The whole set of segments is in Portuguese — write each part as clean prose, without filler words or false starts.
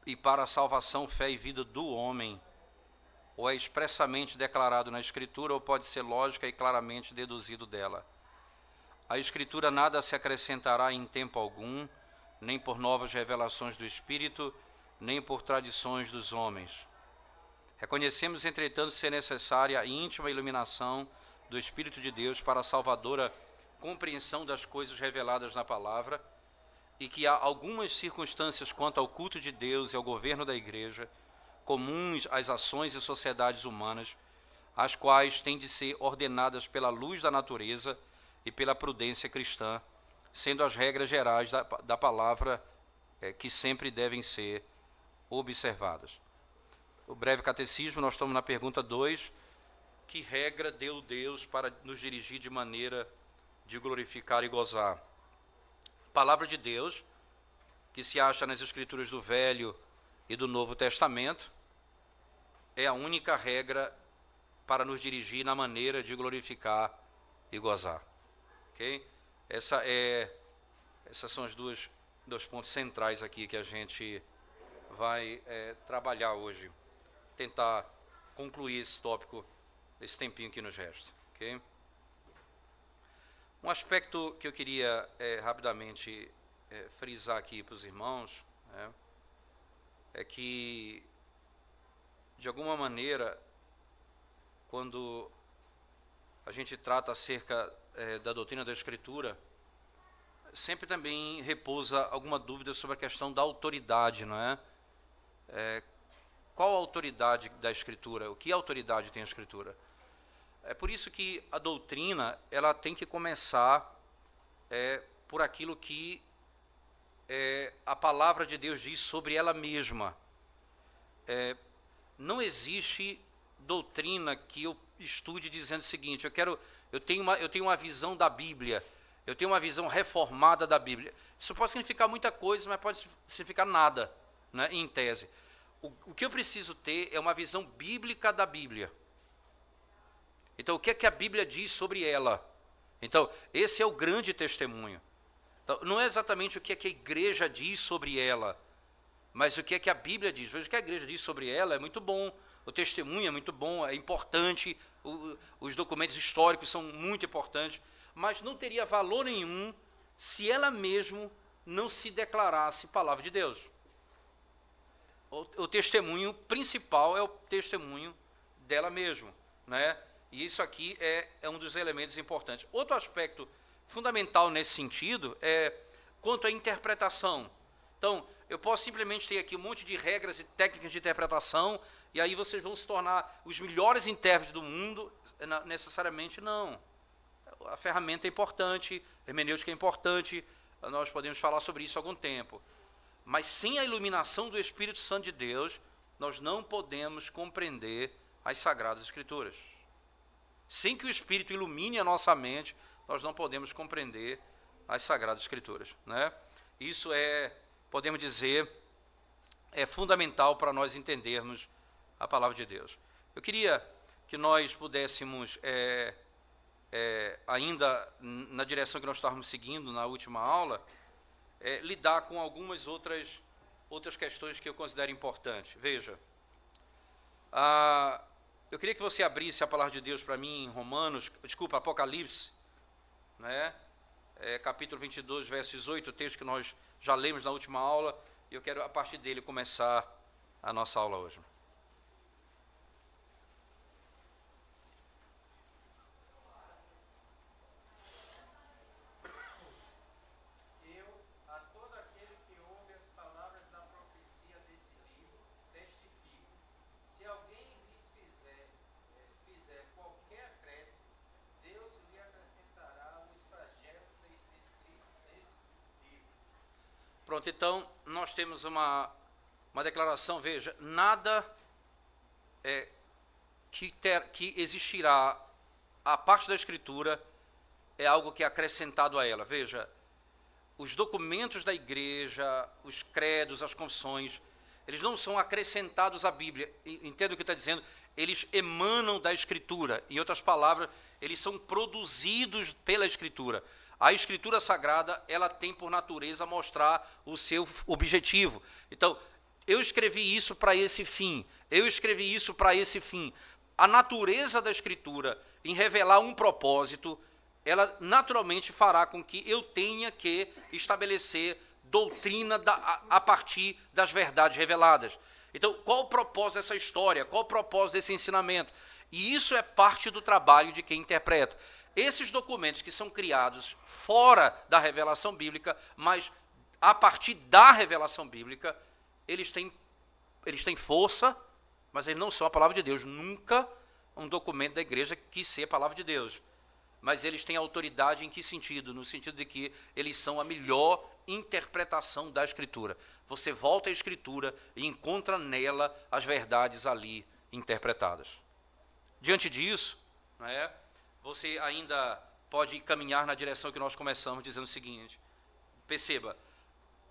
e para a salvação, fé e vida do homem, ou é expressamente declarado na Escritura, ou pode ser lógica e claramente deduzido dela. A Escritura nada se acrescentará em tempo algum, nem por novas revelações do Espírito, nem por tradições dos homens. Reconhecemos, entretanto, ser necessária a íntima iluminação do Espírito de Deus para a salvadora compreensão das coisas reveladas na palavra, e que há algumas circunstâncias quanto ao culto de Deus e ao governo da Igreja, comuns às ações e sociedades humanas, as quais têm de ser ordenadas pela luz da natureza e pela prudência cristã, sendo as regras gerais da palavra que sempre devem ser observadas. O breve catecismo, nós estamos na pergunta 2, que regra deu Deus para nos dirigir de maneira de glorificar e gozar? A palavra de Deus, que se acha nas Escrituras do Velho e do Novo Testamento, é a única regra para nos dirigir na maneira de glorificar e gozar. Ok? Essas são os dois pontos centrais aqui que a gente vai trabalhar hoje. Tentar concluir esse tópico, esse tempinho que nos resta. Okay? Um aspecto que eu queria rapidamente frisar aqui para os irmãos, é que, de alguma maneira, quando a gente trata acerca da doutrina da Escritura, sempre também repousa alguma dúvida sobre a questão da autoridade, não é? Qual a autoridade da Escritura? O que autoridade tem a Escritura? É por isso que a doutrina ela tem que começar por aquilo que a palavra de Deus diz sobre ela mesma. Não existe doutrina que eu estude dizendo o seguinte: eu tenho uma visão da Bíblia, eu tenho uma visão reformada da Bíblia. Isso pode significar muita coisa, mas pode significar nada, né, em tese. O que eu preciso ter é uma visão bíblica da Bíblia. Então, o que é que a Bíblia diz sobre ela? Então, esse é o grande testemunho. Então, não é exatamente o que é que a igreja diz sobre ela, mas o que é que a Bíblia diz. Veja, o que a igreja diz sobre ela é muito bom, o testemunho é muito bom, é importante, os documentos históricos são muito importantes, mas não teria valor nenhum se ela mesma não se declarasse palavra de Deus. O testemunho principal é o testemunho dela mesma, né? E isso aqui é um dos elementos importantes. Outro aspecto fundamental nesse sentido é quanto à interpretação. Então, eu posso simplesmente ter aqui um monte de regras e técnicas de interpretação, e aí vocês vão se tornar os melhores intérpretes do mundo? Necessariamente não. A ferramenta é importante, a hermenêutica é importante, nós podemos falar sobre isso há algum tempo. Mas sem a iluminação do Espírito Santo de Deus, nós não podemos compreender as Sagradas Escrituras. Sem que o Espírito ilumine a nossa mente, nós não podemos compreender as Sagradas Escrituras, né? Isso podemos dizer, é fundamental para nós entendermos a palavra de Deus. Eu queria que nós pudéssemos, ainda na direção que nós estávamos seguindo na última aula, lidar com algumas outras questões que eu considero importantes. Veja, eu queria que você abrisse a palavra de Deus para mim em Apocalipse, né? Capítulo 22, verso 18, o texto que nós já lemos na última aula, e eu quero, a partir dele, começar a nossa aula hoje. Pronto, então, nós temos uma declaração, veja, nada que existirá a parte da Escritura é algo que é acrescentado a ela. Veja, os documentos da igreja, os credos, as confissões, eles não são acrescentados à Bíblia. Entenda o que está dizendo? Eles emanam da Escritura. Em outras palavras, eles são produzidos pela Escritura. A Escritura Sagrada, ela tem por natureza mostrar o seu objetivo. Então, eu escrevi isso para esse fim, eu escrevi isso para esse fim. A natureza da Escritura em revelar um propósito, ela naturalmente fará com que eu tenha que estabelecer doutrina a partir das verdades reveladas. Então, qual o propósito dessa história? Qual o propósito desse ensinamento? E isso é parte do trabalho de quem interpreta. Esses documentos que são criados fora da revelação bíblica, mas a partir da revelação bíblica, eles têm força, mas eles não são a palavra de Deus. Nunca um documento da igreja quis ser a palavra de Deus. Mas eles têm autoridade em que sentido? No sentido de que eles são a melhor interpretação da Escritura. Você volta à Escritura e encontra nela as verdades ali interpretadas. Diante disso, né, você ainda pode caminhar na direção que nós começamos, dizendo o seguinte: perceba,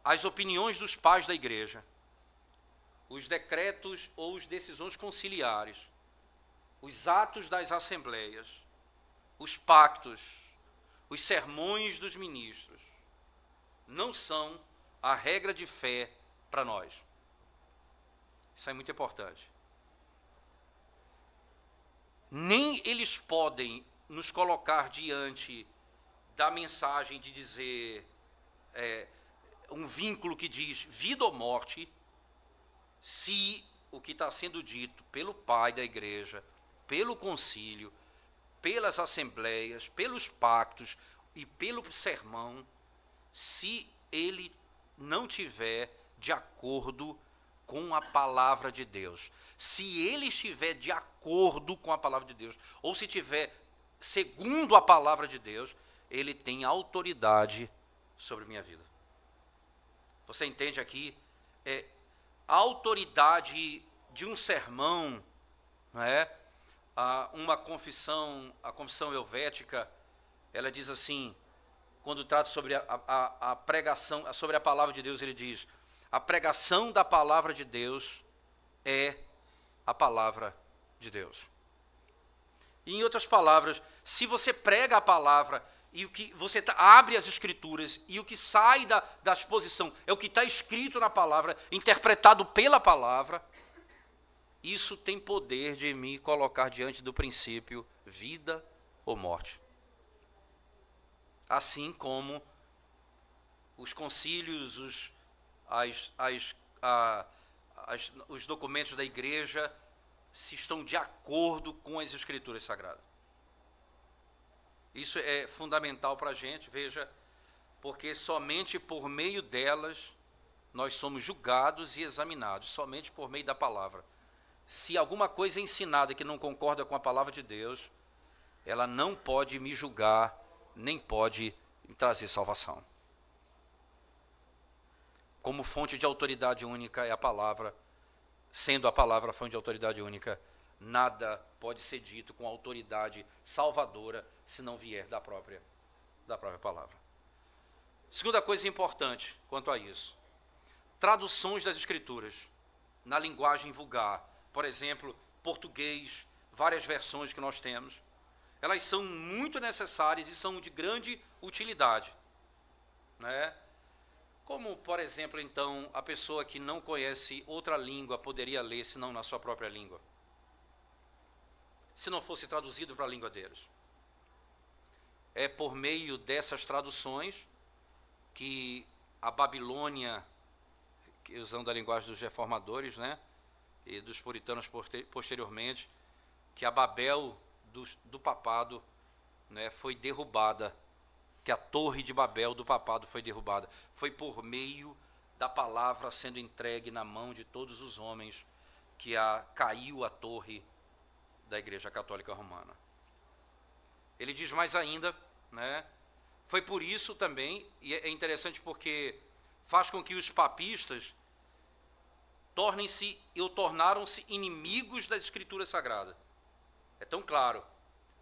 as opiniões dos pais da igreja, os decretos ou as decisões conciliares, os atos das assembleias, os pactos, os sermões dos ministros, não são a regra de fé para nós. Isso é muito importante. Nem eles podem nos colocar diante da mensagem de dizer um vínculo que diz vida ou morte, se o que está sendo dito pelo pai da igreja, pelo concílio, pelas assembleias, pelos pactos e pelo sermão, se ele não tiver de acordo com a palavra de Deus. Se ele estiver de acordo com a palavra de Deus, ou se tiver segundo a palavra de Deus, ele tem autoridade sobre minha vida. Você entende aqui? A autoridade de um sermão, não é? Uma confissão, a confissão helvética, ela diz assim, quando trata sobre a pregação, sobre a palavra de Deus, ele diz: a pregação da palavra de Deus é a palavra de Deus. E, em outras palavras, se você prega a palavra e o que você abre as escrituras e o que sai da exposição é o que está escrito na palavra, interpretado pela palavra, isso tem poder de me colocar diante do princípio vida ou morte. Assim como os concílios, os documentos da igreja, se estão de acordo com as escrituras sagradas. Isso é fundamental para a gente, veja, porque somente por meio delas nós somos julgados e examinados, somente por meio da palavra. Se alguma coisa é ensinada que não concorda com a palavra de Deus, ela não pode me julgar, nem pode trazer salvação. Como fonte de autoridade única é a palavra, sendo a palavra a fonte de autoridade única, nada pode ser dito com autoridade salvadora se não vier da própria palavra. Segunda coisa importante quanto a isso: traduções das escrituras na linguagem vulgar. Por exemplo, português, várias versões que nós temos, elas são muito necessárias e são de grande utilidade, né? Como, por exemplo, então, a pessoa que não conhece outra língua poderia ler senão na sua própria língua, se não fosse traduzido para a língua deles? É por meio dessas traduções que a Babilônia, usando a linguagem dos reformadores, né, e dos puritanos posteriormente, que a Babel do papado, né, foi derrubada, que a torre de Babel do papado foi derrubada. Foi por meio da palavra sendo entregue na mão de todos os homens que caiu a torre da Igreja Católica Romana. Ele diz mais ainda, né, foi por isso também, e é interessante porque faz com que os papistas tornaram-se inimigos das Escrituras Sagradas. É tão claro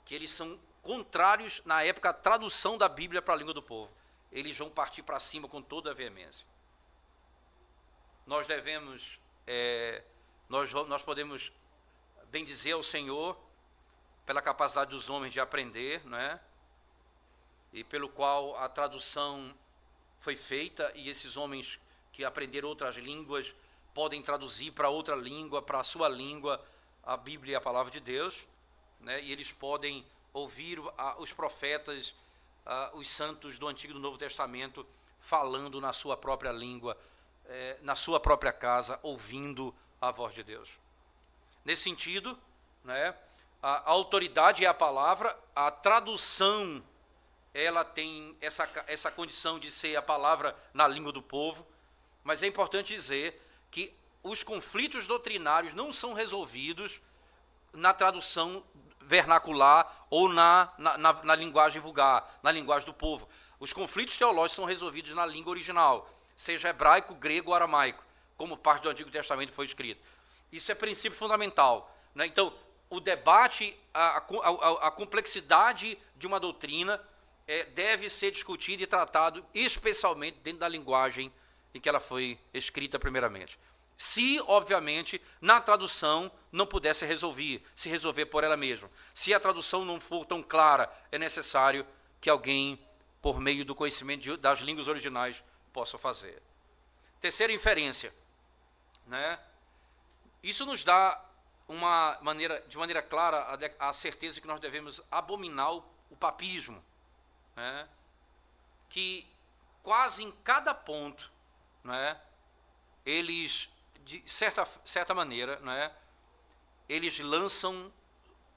que eles são contrários, na época, à tradução da Bíblia para a língua do povo. Eles vão partir para cima com toda a veemência. Nós devemos, nós podemos bendizer ao Senhor pela capacidade dos homens de aprender, né? E pelo qual a tradução foi feita, e esses homens que aprenderam outras línguas podem traduzir para outra língua, para a sua língua, a Bíblia e a palavra de Deus, né? E eles podem ouvir os profetas, os santos do Antigo e do Novo Testamento falando na sua própria língua, na sua própria casa, ouvindo a voz de Deus. Nesse sentido, né, a autoridade é a palavra, a tradução, ela tem essa condição de ser a palavra na língua do povo, mas é importante dizer que os conflitos doutrinários não são resolvidos na tradução vernacular ou na linguagem vulgar, na linguagem do povo. Os conflitos teológicos são resolvidos na língua original, seja hebraico, grego ou aramaico, como parte do Antigo Testamento foi escrito. Isso é princípio fundamental, né? Então, o debate, a complexidade de uma doutrina deve ser discutida e tratado especialmente dentro da linguagem em que ela foi escrita primeiramente. Se, obviamente, na tradução não puder se resolver por ela mesma. Se a tradução não for tão clara, é necessário que alguém, por meio do conhecimento das línguas originais, possa fazer. Terceira inferência, né? Isso nos dá de maneira clara a certeza de que nós devemos abominar o papismo, né? Que quase em cada ponto, né, eles, de certa maneira, né, eles lançam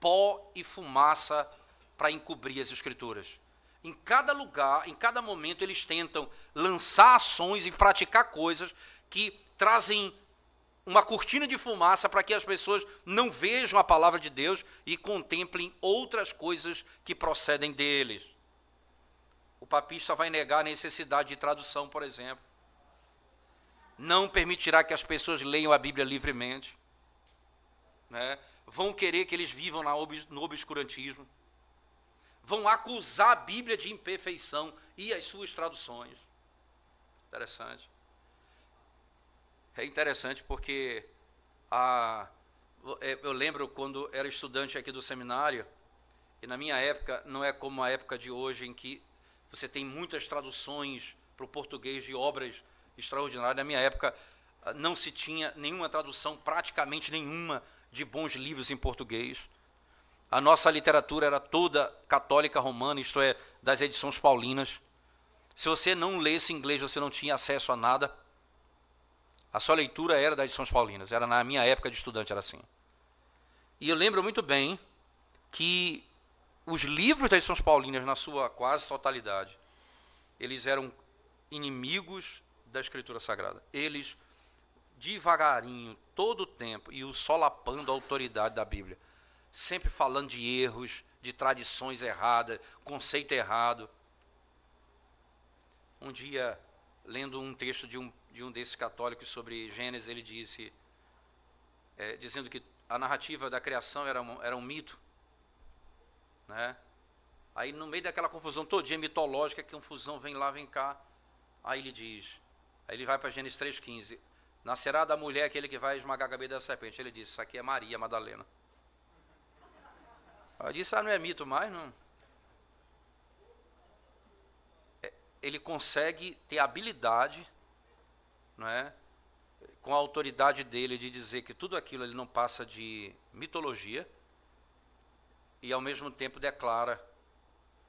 pó e fumaça para encobrir as Escrituras. Em cada lugar, em cada momento, eles tentam lançar ações e praticar coisas que trazem uma cortina de fumaça para que as pessoas não vejam a palavra de Deus e contemplem outras coisas que procedem deles. O papista vai negar a necessidade de tradução, por exemplo. Não permitirá que as pessoas leiam a Bíblia livremente, né? Vão querer que eles vivam no obscurantismo. Vão acusar a Bíblia de imperfeição e as suas traduções. Interessante. É interessante porque eu lembro quando era estudante aqui do seminário, e na minha época, não é como a época de hoje em que você tem muitas traduções para o português de obras extraordinárias. Na minha época não se tinha nenhuma tradução, praticamente nenhuma, de bons livros em português. A nossa literatura era toda católica romana, isto é, das edições paulinas. Se você não lesse inglês, você não tinha acesso a nada. A sua leitura era das edições paulinas, era na minha época de estudante, era assim. E eu lembro muito bem que os livros das edições paulinas, na sua quase totalidade, eles eram inimigos da Escritura Sagrada. Eles, devagarinho, todo o tempo, e o solapando a autoridade da Bíblia, sempre falando de erros, de tradições erradas, conceito errado. Um dia, lendo um texto de um desses católicos sobre Gênesis, ele disse, dizendo que a narrativa da criação era um mito, né? Aí, no meio daquela confusão todinha mitológica, que confusão vem lá, vem cá, aí ele vai para Gênesis 3,15, nascerá da mulher aquele que vai esmagar a cabeça da serpente. Ele disse, isso aqui é Maria Madalena. Eu disse, não é mito mais, não. Ele consegue ter habilidade, não é, com a autoridade dele de dizer que tudo aquilo ele não passa de mitologia, e ao mesmo tempo declara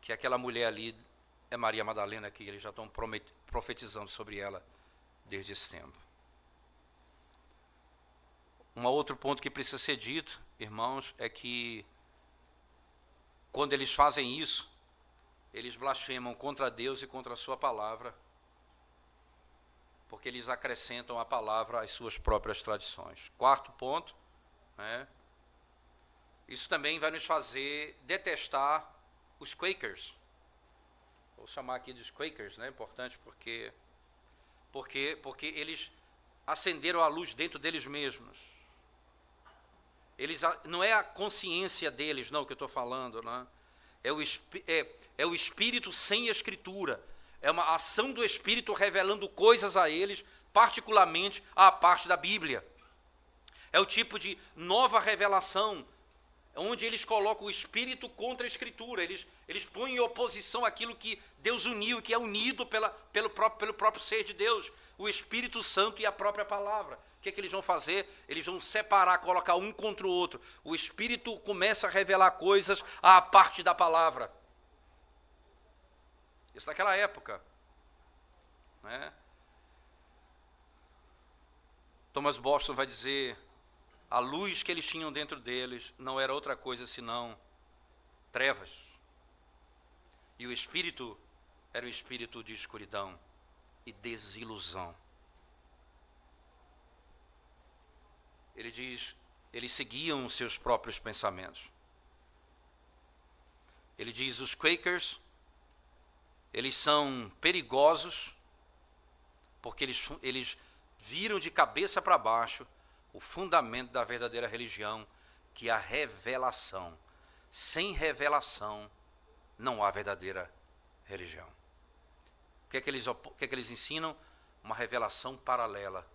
que aquela mulher ali é Maria Madalena, que eles já estão profetizando sobre ela desde esse tempo. Um outro ponto que precisa ser dito, irmãos, é que quando eles fazem isso, eles blasfemam contra Deus e contra a sua palavra, porque eles acrescentam a palavra às suas próprias tradições. Quarto ponto, né? Isso também vai nos fazer detestar os Quakers. Vou chamar aqui dos Quakers, né? Importante porque eles acenderam a luz dentro deles mesmos. Não é a consciência deles, não, que eu estou falando, né? É o Espírito sem Escritura. É uma ação do Espírito revelando coisas a eles, particularmente a parte da Bíblia. É o tipo de nova revelação onde eles colocam o Espírito contra a Escritura. Eles põem em oposição aquilo que Deus uniu, que é unido pelo próprio ser de Deus, o Espírito Santo e a própria palavra. O que é que eles vão fazer? Eles vão separar, colocar um contra o outro. O Espírito começa a revelar coisas à parte da palavra. Isso naquela época, né? Thomas Boston vai dizer: a luz que eles tinham dentro deles não era outra coisa senão trevas. E o Espírito era o espírito de escuridão e desilusão. Ele diz, eles seguiam os seus próprios pensamentos. Ele diz, os Quakers, eles são perigosos porque eles viram de cabeça para baixo o fundamento da verdadeira religião, que é a revelação. Sem revelação, não há verdadeira religião. O que é que eles ensinam? Uma revelação paralela.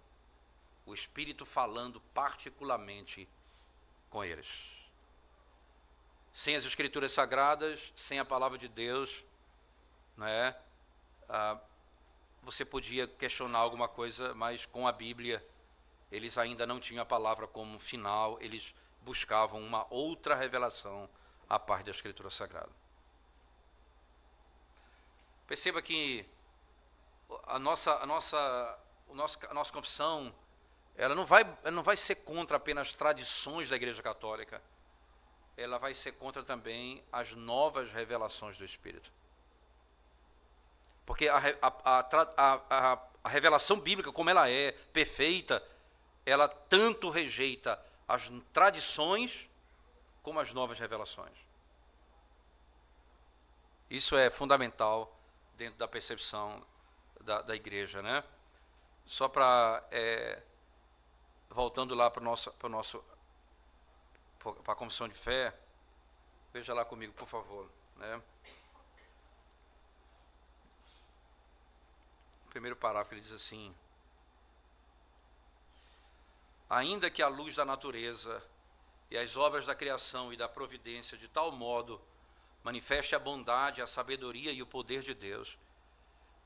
O Espírito falando particularmente com eles. Sem as Escrituras Sagradas, sem a Palavra de Deus, né, você podia questionar alguma coisa, mas com a Bíblia, eles ainda não tinham a palavra como final, eles buscavam uma outra revelação à parte da Escritura Sagrada. Perceba que a nossa confissão, ela não vai ser contra apenas tradições da Igreja Católica, ela vai ser contra também as novas revelações do Espírito. Porque a revelação bíblica, como ela é perfeita, ela tanto rejeita as tradições como as novas revelações. Isso é fundamental dentro da percepção da igreja, né? Só para, voltando lá para a confissão de fé, veja lá comigo, por favor, né? O primeiro parágrafo, ele diz assim: ainda que a luz da natureza e as obras da criação e da providência de tal modo manifeste a bondade, a sabedoria e o poder de Deus,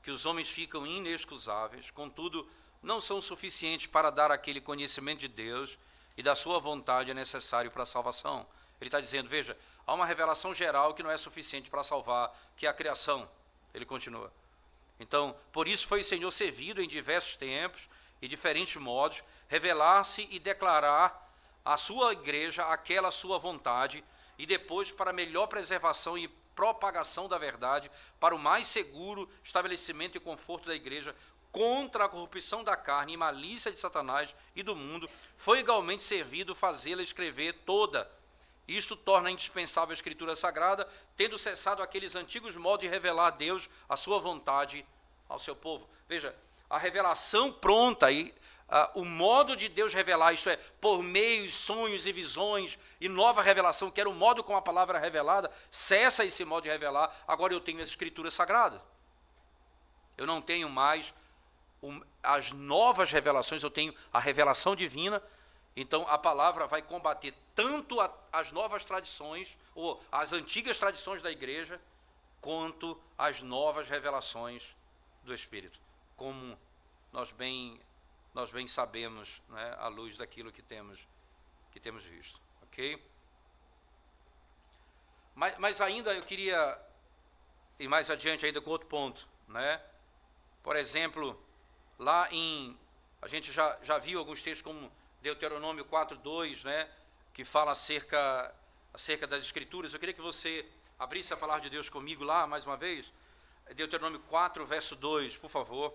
que os homens ficam inexcusáveis, contudo, não são suficientes para dar aquele conhecimento de Deus e da sua vontade necessário para a salvação. Ele está dizendo, veja, há uma revelação geral que não é suficiente para salvar, que é a criação. Ele continua. Então, por isso foi o Senhor servido em diversos tempos e diferentes modos, revelar-se e declarar à sua igreja aquela sua vontade, e depois para melhor preservação e propagação da verdade, para o mais seguro estabelecimento e conforto da igreja, contra a corrupção da carne e malícia de Satanás e do mundo, foi igualmente servido fazê-la escrever toda. Isto torna indispensável a Escritura Sagrada, tendo cessado aqueles antigos modos de revelar a Deus a sua vontade ao seu povo. Veja, a revelação pronta, o modo de Deus revelar, isto é, por meios, sonhos e visões, e nova revelação, que era o modo como a palavra revelada, cessa esse modo de revelar, agora eu tenho as Escrituras Sagradas. Eu não tenho mais as novas revelações, eu tenho a revelação divina. Então a palavra vai combater tanto as novas tradições, ou as antigas tradições da igreja, quanto as novas revelações do Espírito, como nós bem sabemos, né, à luz daquilo que temos visto, ok? Mas ainda eu queria ir mais adiante ainda com outro ponto, né? Por exemplo, lá a gente já viu alguns textos como Deuteronômio 4:2, né, que fala acerca das Escrituras. Eu queria que você abrisse a palavra de Deus comigo lá, mais uma vez. Deuteronômio 4, verso 2, por favor.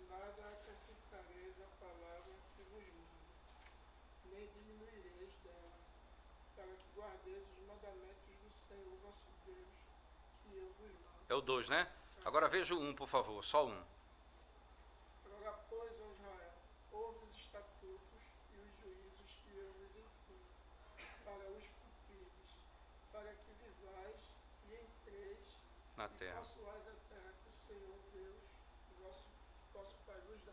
Nada acrescentareis à palavra que vos mando, nem diminuireis dela, para que guardeis os mandamentos do Senhor vosso Deus, que eu vos mando. É o 2, né? Agora veja o 1, por favor, só um. Roga, pois, ó Israel, ouve os estatutos e os juízos que eu vos ensino, para os cumprirdes, para que vivais e entreis Na e terra. possuais a terra que o Senhor vosso Pai vos dá.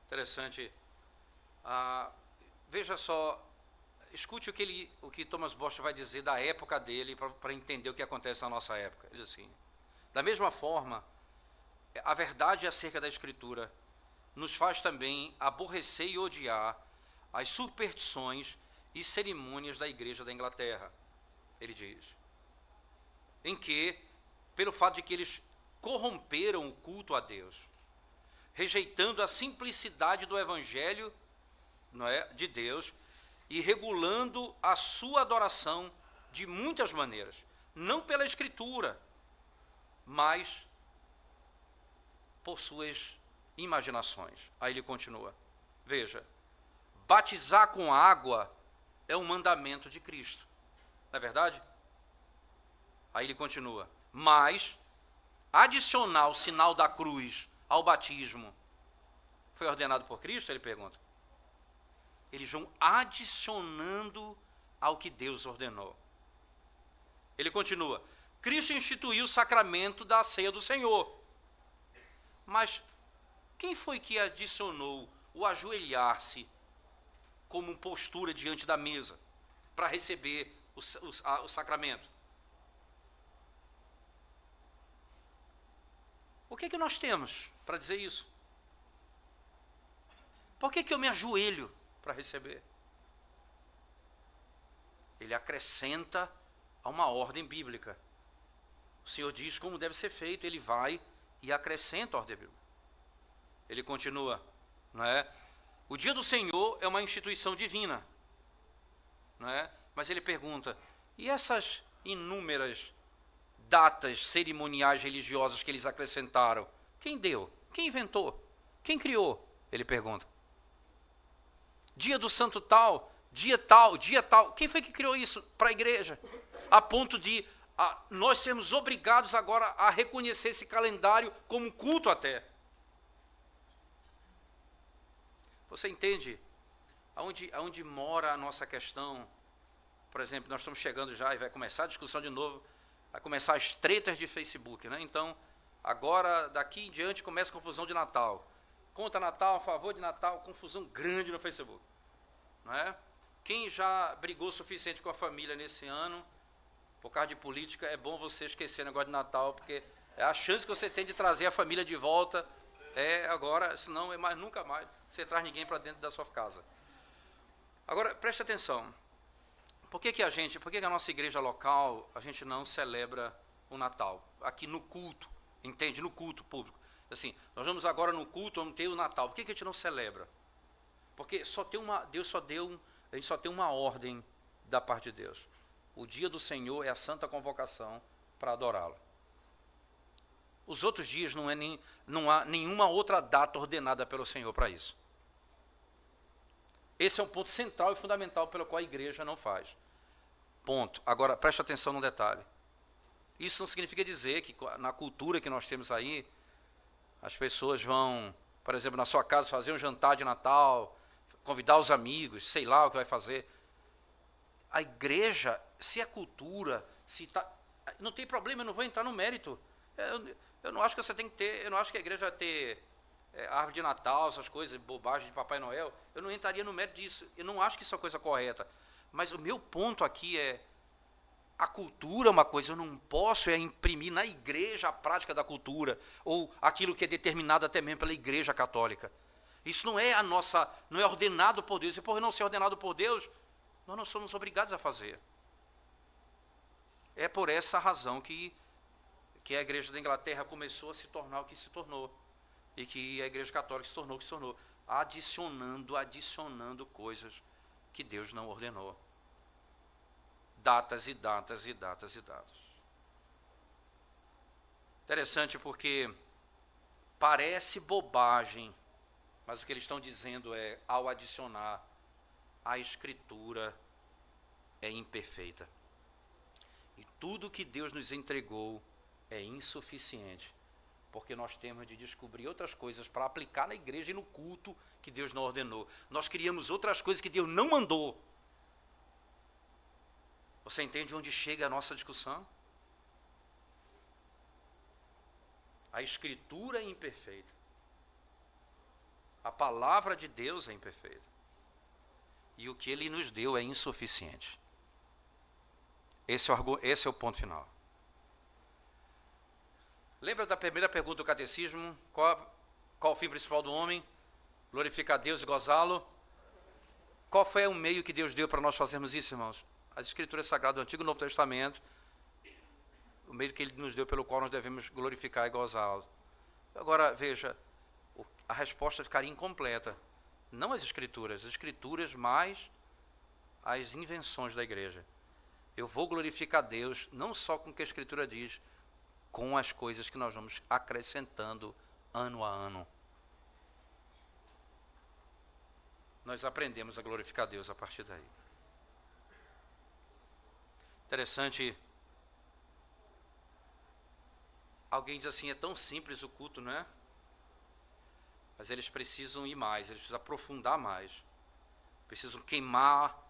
Interessante. Veja só, escute o que Thomas Bosch vai dizer da época dele para entender o que acontece na nossa época. Ele diz assim: da mesma forma, a verdade acerca da Escritura nos faz também aborrecer e odiar as superstições e cerimônias da Igreja da Inglaterra. Ele diz, em que, pelo fato de que eles corromperam o culto a Deus, rejeitando a simplicidade do Evangelho, não é, de Deus, e regulando a sua adoração de muitas maneiras, não pela Escritura, mas por suas imaginações. Aí ele continua, veja, batizar com água é um mandamento de Cristo, não é verdade? Aí ele continua, mas adicionar o sinal da cruz ao batismo foi ordenado por Cristo? Ele pergunta. Eles vão adicionando ao que Deus ordenou. Ele continua, Cristo instituiu o sacramento da ceia do Senhor. Mas quem foi que adicionou o ajoelhar-se como postura diante da mesa para receber o sacramento? O que nós temos para dizer isso? Por que eu me ajoelho para receber? Ele acrescenta a uma ordem bíblica. O Senhor diz como deve ser feito, ele vai e acrescenta a ordem bíblica. Ele continua, não é? O dia do Senhor é uma instituição divina, não é? Mas ele pergunta, e essas inúmeras datas cerimoniais religiosas que eles acrescentaram, quem deu? Quem inventou? Quem criou? Ele pergunta. Dia do santo tal, dia tal, quem foi que criou isso para a igreja? A ponto de nós sermos obrigados agora a reconhecer esse calendário como um culto até. Você entende aonde mora a nossa questão? Por exemplo, nós estamos chegando já e vai começar a discussão de novo, vai começar as tretas de Facebook, né? Então, agora, daqui em diante, começa a confusão de Natal. Contra Natal, a favor de Natal, confusão grande no Facebook. Não é? Quem já brigou o suficiente com a família nesse ano, por causa de política, é bom você esquecer o negócio de Natal, porque é a chance que você tem de trazer a família de volta agora, senão nunca mais você traz ninguém para dentro da sua casa. Agora, preste atenção. Por que a nossa igreja local, a gente não celebra o Natal? Aqui no culto, entende? No culto público. Assim, nós vamos agora no culto, vamos ter o Natal. Por que a gente não celebra? Porque a gente só tem uma ordem da parte de Deus. O dia do Senhor é a santa convocação para adorá-lo. Os outros dias não há nenhuma outra data ordenada pelo Senhor para isso. Esse é um ponto central e fundamental pelo qual a igreja não faz. Ponto. Agora, preste atenção num detalhe. Isso não significa dizer que na cultura que nós temos aí, as pessoas vão, por exemplo, na sua casa fazer um jantar de Natal, convidar os amigos, sei lá o que vai fazer. A igreja, se é cultura, não tem problema, eu não vou entrar no mérito. Eu não acho que você tem que ter, eu não acho que a igreja vai ter árvore de Natal, essas coisas, bobagem de Papai Noel. Eu não entraria no mérito disso. Eu não acho que isso é uma coisa correta. Mas o meu ponto aqui a cultura é uma coisa, eu não posso imprimir na igreja a prática da cultura, ou aquilo que é determinado até mesmo pela igreja católica. Isso não é não é ordenado por Deus, e por não ser ordenado por Deus, nós não somos obrigados a fazer. É por essa razão que a igreja da Inglaterra começou a se tornar o que se tornou, e que a igreja católica se tornou o que se tornou, adicionando coisas que Deus não ordenou. Datas e datas e datas e datas. Interessante porque parece bobagem, mas o que eles estão dizendo ao adicionar, a Escritura é imperfeita. E tudo que Deus nos entregou é insuficiente, porque nós temos de descobrir outras coisas para aplicar na igreja e no culto que Deus não ordenou. Nós criamos outras coisas que Deus não mandou. Você entende onde chega a nossa discussão? A Escritura é imperfeita. A palavra de Deus é imperfeita. E o que ele nos deu é insuficiente. Esse é o ponto final. Lembra da primeira pergunta do catecismo? Qual o fim principal do homem? Glorificar a Deus e gozá-lo. Qual foi o meio que Deus deu para nós fazermos isso, irmãos? As Escrituras Sagradas do Antigo e Novo Testamento, o meio que Ele nos deu pelo qual nós devemos glorificar e gozá-lo. Agora, veja, a resposta ficaria incompleta. Não as Escrituras mais as invenções da igreja. Eu vou glorificar a Deus não só com o que a Escritura diz, com as coisas que nós vamos acrescentando ano a ano. Nós aprendemos a glorificar a Deus a partir daí. Interessante. Alguém diz assim, é tão simples o culto, não é? Mas eles precisam ir mais, eles precisam aprofundar mais. Precisam queimar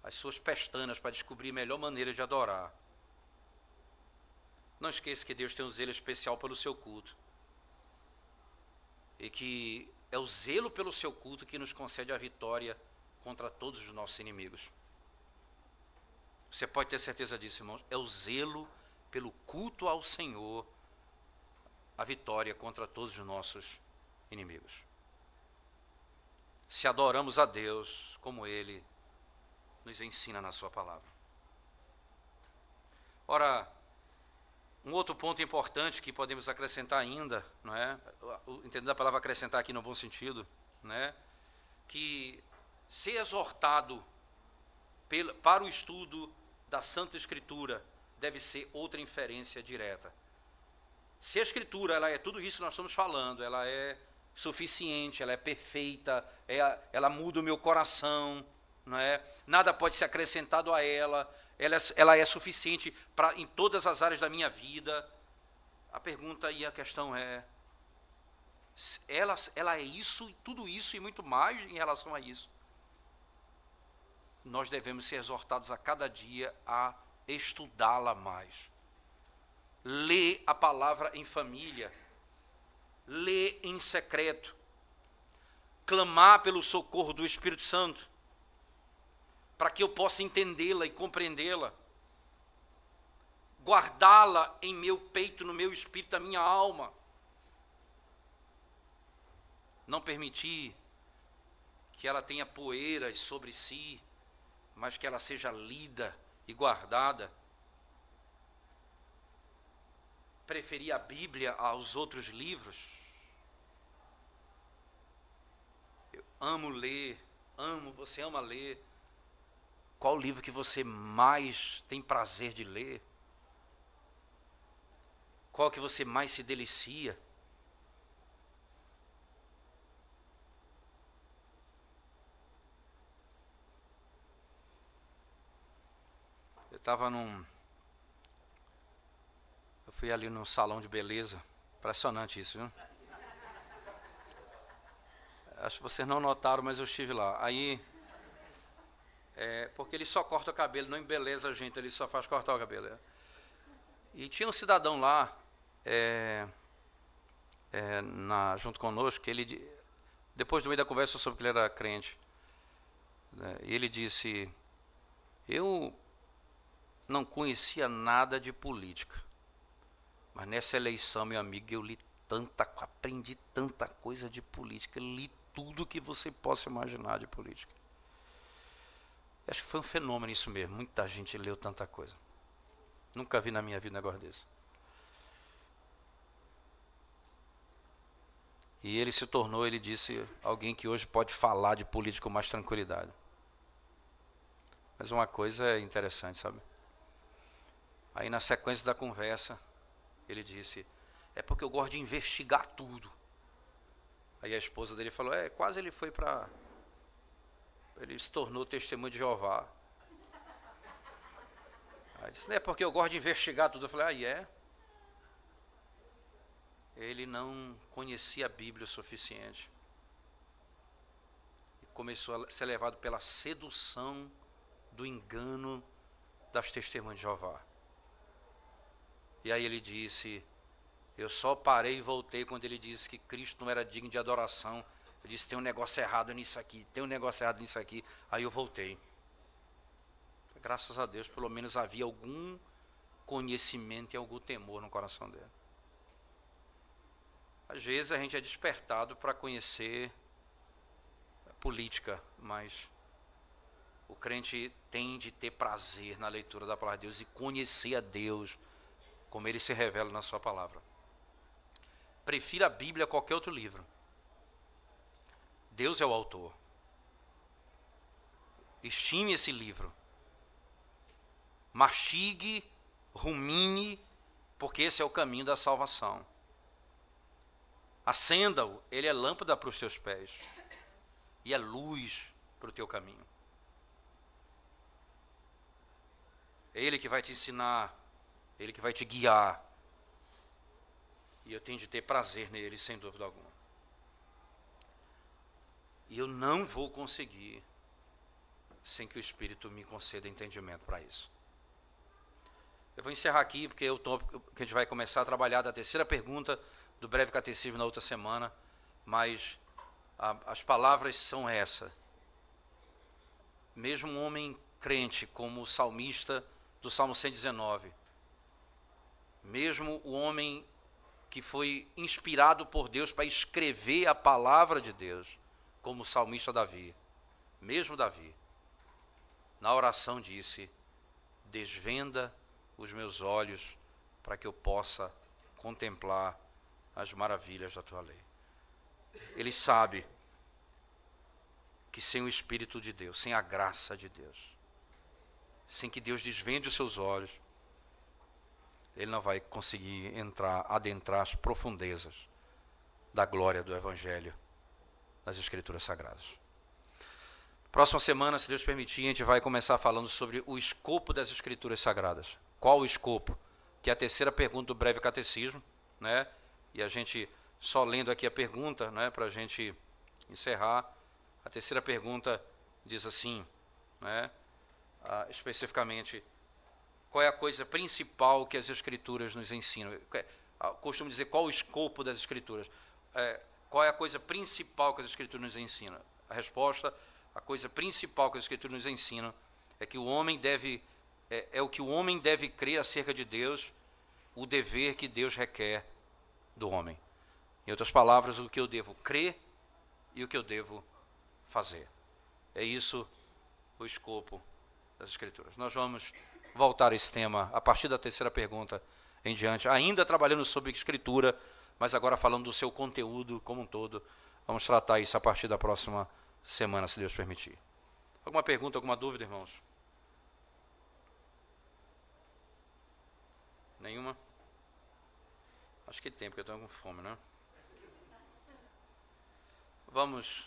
as suas pestanas para descobrir a melhor maneira de adorar. Não esqueça que Deus tem um zelo especial pelo seu culto. E que é o zelo pelo seu culto que nos concede a vitória contra todos os nossos inimigos. Você pode ter certeza disso, irmãos. É o zelo pelo culto ao Senhor a vitória contra todos os nossos inimigos. Se adoramos a Deus como Ele nos ensina na sua palavra. Ora, um outro ponto importante que podemos acrescentar ainda, não é? Entendendo a palavra acrescentar aqui no bom sentido, né? Que ser exortado para o estudo da Santa Escritura deve ser outra inferência direta. Se a Escritura ela é tudo isso que nós estamos falando, ela é suficiente, ela é perfeita, ela muda o meu coração, não é? Nada pode ser acrescentado a ela. Ela é suficiente em todas as áreas da minha vida. A pergunta e a questão é, ela é isso, tudo isso e muito mais em relação a isso. Nós devemos ser exortados a cada dia a estudá-la mais. Ler a palavra em família. Ler em secreto. Clamar pelo socorro do Espírito Santo, para que eu possa entendê-la e compreendê-la, guardá-la em meu peito, no meu espírito, na minha alma. Não permitir que ela tenha poeiras sobre si, mas que ela seja lida e guardada. Preferir a Bíblia aos outros livros. Eu amo ler, você ama ler. Qual o livro que você mais tem prazer de ler? Qual que você mais se delicia? Eu fui ali num salão de beleza. Impressionante isso, viu? Acho que vocês não notaram, mas eu estive lá. Aí... porque ele só corta o cabelo, não embeleza a gente, ele só faz cortar o cabelo. E tinha um cidadão lá, junto conosco, que ele, depois do meio da conversa, eu soube que ele era crente. E ele disse, eu não conhecia nada de política, mas nessa eleição, meu amigo, eu aprendi tanta coisa de política, li tudo que você possa imaginar de política. Acho que foi um fenômeno isso mesmo. Muita gente leu tanta coisa. Nunca vi na minha vida um negócio desse. E ele se tornou, ele disse, alguém que hoje pode falar de política com mais tranquilidade. Mas uma coisa é interessante, sabe? Aí na sequência da conversa, ele disse, é porque eu gosto de investigar tudo. Aí a esposa dele falou, quase ele foi para... Ele se tornou testemunho de Jeová. Aí disse, não é porque eu gosto de investigar tudo. Eu falei, é? Ele não conhecia a Bíblia o suficiente. E começou a ser levado pela sedução do engano das testemunhas de Jeová. E aí ele disse, eu só parei e voltei quando ele disse que Cristo não era digno de adoração, Eu disse, tem um negócio errado nisso aqui, tem um negócio errado nisso aqui. Aí eu voltei. Graças a Deus, pelo menos havia algum conhecimento e algum temor no coração dele. Às vezes a gente é despertado para conhecer política, mas o crente tem de ter prazer na leitura da palavra de Deus e conhecer a Deus como ele se revela na sua palavra. Prefira a Bíblia a qualquer outro livro. Deus é o autor. Estime esse livro. Mastigue, rumine, porque esse é o caminho da salvação. Acenda-o, ele é lâmpada para os teus pés e é luz para o teu caminho. É ele que vai te ensinar, ele que vai te guiar. E eu tenho de ter prazer nele, sem dúvida alguma. E eu não vou conseguir sem que o Espírito me conceda entendimento para isso. Eu vou encerrar aqui, porque é o tópico que a gente vai começar a trabalhar da terceira pergunta do breve catecismo na outra semana, mas as palavras são essa. Mesmo um homem crente como o salmista do Salmo 119, mesmo o homem que foi inspirado por Deus para escrever a palavra de Deus, como o salmista Davi, mesmo Davi, na oração disse, desvenda os meus olhos para que eu possa contemplar as maravilhas da tua lei. Ele sabe que sem o Espírito de Deus, sem a graça de Deus, sem que Deus desvende os seus olhos, ele não vai conseguir adentrar as profundezas da glória do Evangelho nas Escrituras Sagradas. Próxima semana, se Deus permitir, a gente vai começar falando sobre o escopo das Escrituras Sagradas. Qual o escopo? Que é a terceira pergunta do breve catecismo, né? E a gente, só lendo aqui a pergunta, né, para a gente encerrar, a terceira pergunta diz assim, né, especificamente, qual é a coisa principal que as Escrituras nos ensinam? Costumo dizer, qual o escopo das Escrituras? Qual é a coisa principal que as Escrituras nos ensinam? A resposta, a coisa principal que as Escrituras nos ensinam é que o homem deve, o que o homem deve crer acerca de Deus, o dever que Deus requer do homem. Em outras palavras, o que eu devo crer e o que eu devo fazer. É isso o escopo das Escrituras. Nós vamos voltar a esse tema a partir da terceira pergunta em diante, ainda trabalhando sobre Escritura, mas agora falando do seu conteúdo como um todo. Vamos tratar isso a partir da próxima semana, se Deus permitir. Alguma pergunta, alguma dúvida, irmãos? Nenhuma? Acho que tem, porque eu estou com fome, né? Vamos